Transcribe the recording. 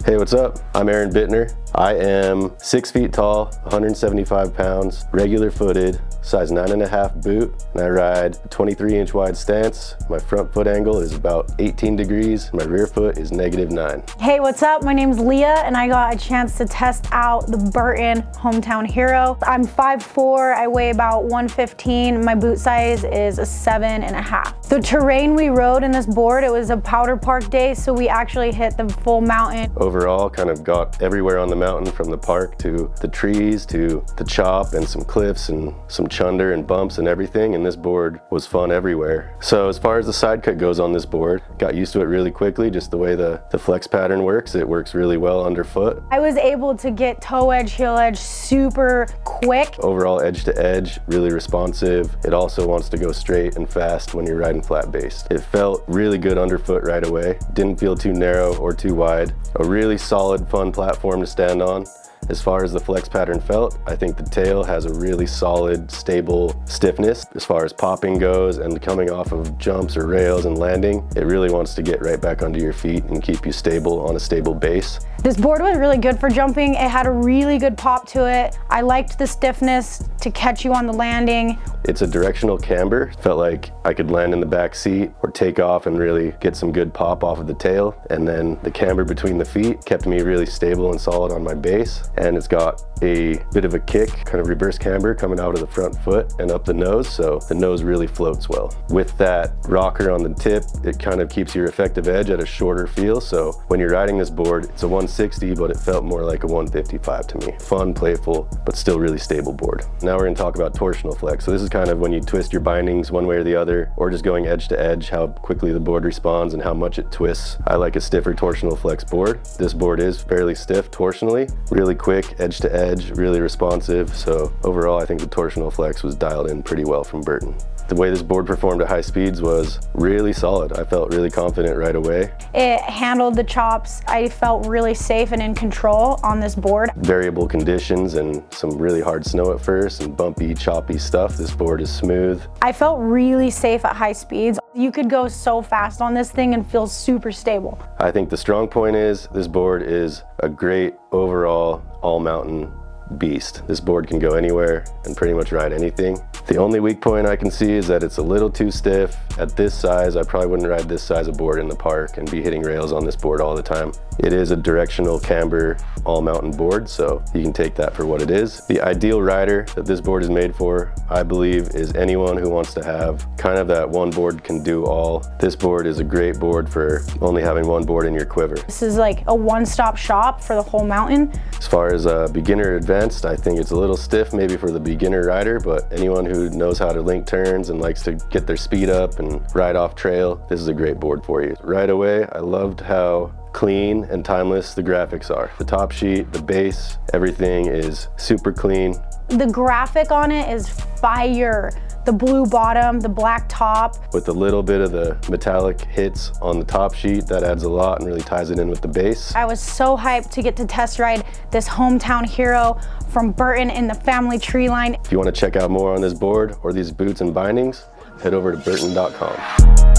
Hey, what's up? I'm Biittner. I am 6 feet tall, 175 pounds, regular footed, size 9.5 boot, and I ride a 23-inch wide stance. My front foot angle is about 18 degrees. My rear foot is -9. Hey, what's up? My name's Leah, and I got a chance to test out the Burton Hometown Hero. I'm 5'4", I weigh about 115. My boot size is a 7.5. The terrain we rode in this board, it was a powder park day, so we actually hit the full mountain. Overall, kind of got everywhere on the mountain, from the park to the trees to the chop and some cliffs and some chunder and bumps and everything, and this board was fun everywhere. So as far as the side cut goes on this board, got used to it really quickly, just the way the flex pattern works. It works really well underfoot. I was able to get toe edge, heel edge super quick. Overall edge to edge, really responsive. It also wants to go straight and fast when you're riding flat based. It felt really good underfoot right away. Didn't feel too narrow or too wide. A really solid, fun platform to stand on. As far as the flex pattern felt, I think the tail has a really solid, stable stiffness. As far as popping goes and coming off of jumps or rails and landing, it really wants to get right back under your feet and keep you stable on a stable base. This board was really good for jumping. It had a really good pop to it. I liked the stiffness to catch you on the landing. It's a directional camber. Felt like I could land in the back seat or take off and really get some good pop off of the tail. And then the camber between the feet kept me really stable and solid on my base. And it's got a bit of a kick, kind of reverse camber coming out of the front foot and up the nose, so the nose really floats well. With that rocker on the tip, it kind of keeps your effective edge at a shorter feel, so when you're riding this board, it's a 160, but it felt more like a 155 to me. Fun, playful, but still really stable board. Now we're gonna talk about torsional flex. So this is kind of when you twist your bindings one way or the other, or just going edge to edge, how quickly the board responds and how much it twists. I like a stiffer torsional flex board. This board is fairly stiff torsionally, really quick, edge to edge, really responsive. So overall, I think the torsional flex was dialed in pretty well from Burton. The way this board performed at high speeds was really solid. I felt really confident right away. It handled the chops. I felt really safe and in control on this board. Variable conditions and some really hard snow at first and bumpy, choppy stuff. This board is smooth. I felt really safe at high speeds. You could go so fast on this thing and feel super stable. I think the strong point is this board is a great overall all-mountain beast. This board can go anywhere and pretty much ride anything. The only weak point I can see is that it's a little too stiff. At this size, I probably wouldn't ride this size of board in the park and be hitting rails on this board all the time. It is a directional camber all mountain board, so you can take that for what it is. The ideal rider that this board is made for, I believe, is anyone who wants to have kind of that one board can do all. This board is a great board for only having one board in your quiver. This is like a one-stop shop for the whole mountain. As far as beginner advanced, I think it's a little stiff maybe for the beginner rider, but anyone who knows how to link turns and likes to get their speed up and ride off trail, this is a great board for you. Right away, I loved how clean and timeless the graphics are. The top sheet, the base, everything is super clean. The graphic on it is fire. The blue bottom, the black top. With a little bit of the metallic hits on the top sheet, that adds a lot and really ties it in with the base. I was so hyped to get to test ride this Hometown Hero from Burton in the Family Tree line. If you want to check out more on this board or these boots and bindings, head over to burton.com.